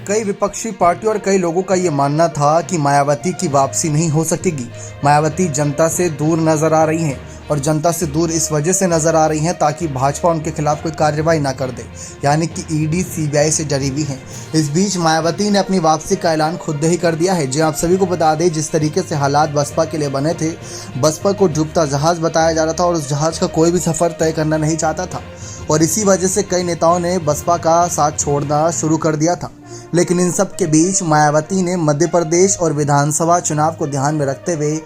कई विपक्षी पार्टी और कई लोगों का ये मानना था कि मायावती की वापसी नहीं हो सकेगी। मायावती जनता से दूर नजर आ रही हैं और जनता से दूर इस वजह से नजर आ रही हैं ताकि भाजपा उनके खिलाफ कोई कार्रवाई ना कर दे, यानी कि ईडी सीबीआई से डरी हुई हैं। इस बीच मायावती ने अपनी वापसी का ऐलान खुद ही कर दिया है। जी आप सभी को बता दें, जिस तरीके से हालात बसपा के लिए बने थे, बसपा को डूबता जहाज बताया जा रहा था और उस जहाज का कोई भी सफर तय करना नहीं चाहता था और इसी वजह से कई नेताओं ने बसपा का साथ छोड़ना शुरू कर दिया था। लेकिन इन सब के बीच मायावती ने मध्य प्रदेश और विधानसभा चुनाव को ध्यान में रखते हुए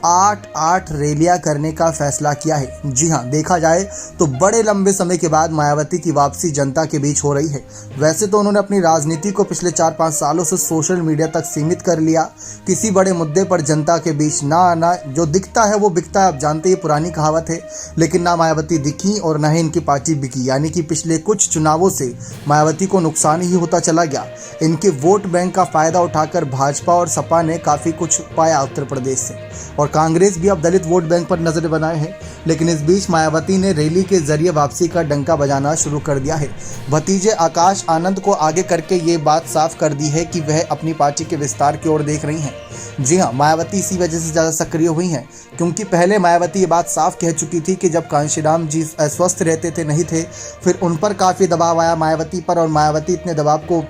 8 रैलियां करने का फैसला किया है। जी हां, देखा जाए तो बड़े लंबे समय के बाद मायावती की वापसी जनता के बीच हो रही है। वैसे तो उन्होंने अपनी राजनीति को पिछले 4-5 सालों से सोशल मीडिया तक सीमित कर लिया। किसी बड़े मुद्दे पर जनता के बीच ना आना, जो दिखता है वो बिकता है, आप जानते हैं पुरानी कहावत है। लेकिन ना मायावती दिखी और ना ही इनकी पार्टी बिकी, यानी कि पिछले कुछ चुनावों से मायावती को नुकसान ही होता चला गया। इनके वोट बैंक का फायदा उठाकर भाजपा और सपा ने काफ़ी कुछ पाया उत्तर प्रदेश से, और कांग्रेस भी अब दलित वोट बैंक पर नजर बनाए हैं। लेकिन इस बीच मायावती ने रैली के जरिए वापसी का डंका बजाना शुरू कर दिया है। भतीजे आकाश आनंद को आगे करके ये बात साफ कर दी है कि वह अपनी पार्टी के विस्तार की ओर देख रही हैं। जी हाँ, मायावती इसी वजह से ज़्यादा सक्रिय हुई हैं क्योंकि पहले मायावती ये बात साफ कह चुकी थी कि जब कांशीराम जी अस्वस्थ रहते थे, नहीं थे, फिर उन पर काफ़ी दबाव आया मायावती पर, और मायावती इतने दबाव को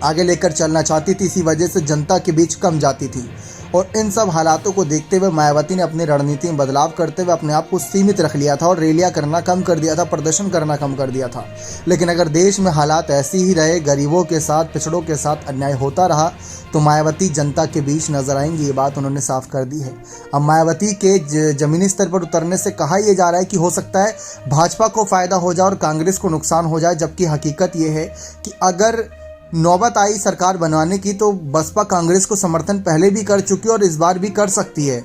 आगे लेकर चलना चाहती थी, इसी वजह से जनता के बीच कम जाती थी। और इन सब हालातों को देखते हुए मायावती ने अपनी रणनीति में बदलाव करते हुए अपने आप को सीमित रख लिया था और रैलियां करना कम कर दिया था, प्रदर्शन करना कम कर दिया था। लेकिन अगर देश में हालात ऐसे ही रहे, गरीबों के साथ, पिछड़ों के साथ अन्याय होता रहा, तो मायावती जनता के बीच नजर आएंगी, ये बात उन्होंने साफ कर दी है। अब मायावती के जमीनी स्तर पर उतरने से कहा यह जा रहा है कि हो सकता है भाजपा को फायदा हो जाए और कांग्रेस को नुकसान हो जाए, जबकि हकीकत यह है कि अगर नौबत आई सरकार बनवाने की तो बसपा कांग्रेस को समर्थन पहले भी कर चुकी है और इस बार भी कर सकती है।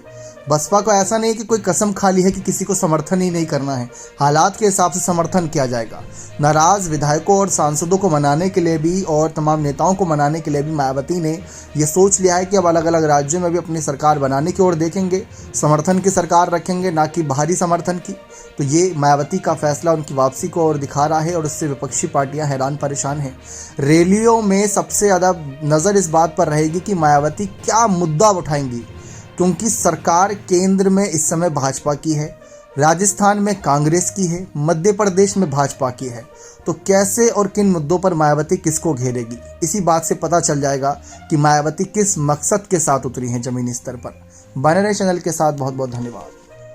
बसपा को ऐसा नहीं है कि कोई कसम खा ली है कि किसी को समर्थन ही नहीं करना है, हालात के हिसाब से समर्थन किया जाएगा। नाराज विधायकों और सांसदों को मनाने के लिए भी और तमाम नेताओं को मनाने के लिए भी मायावती ने यह सोच लिया है कि अब अलग अलग राज्यों में भी अपनी सरकार बनाने की ओर देखेंगे, समर्थन की सरकार रखेंगे, ना कि बाहरी समर्थन की। तो ये मायावती का फैसला उनकी वापसी को और दिखा रहा है और इससे विपक्षी पार्टियां हैरान परेशान हैं। रैलियों में सबसे ज़्यादा नज़र इस बात पर रहेगी कि मायावती क्या मुद्दा उठाएंगी, क्योंकि सरकार केंद्र में इस समय भाजपा की है, राजस्थान में कांग्रेस की है, मध्य प्रदेश में भाजपा की है। तो कैसे और किन मुद्दों पर मायावती किसको घेरेगी, इसी बात से पता चल जाएगा कि मायावती किस मकसद के साथ उतरी हैं जमीनी स्तर पर। बने रहे चैनल के साथ, बहुत बहुत धन्यवाद।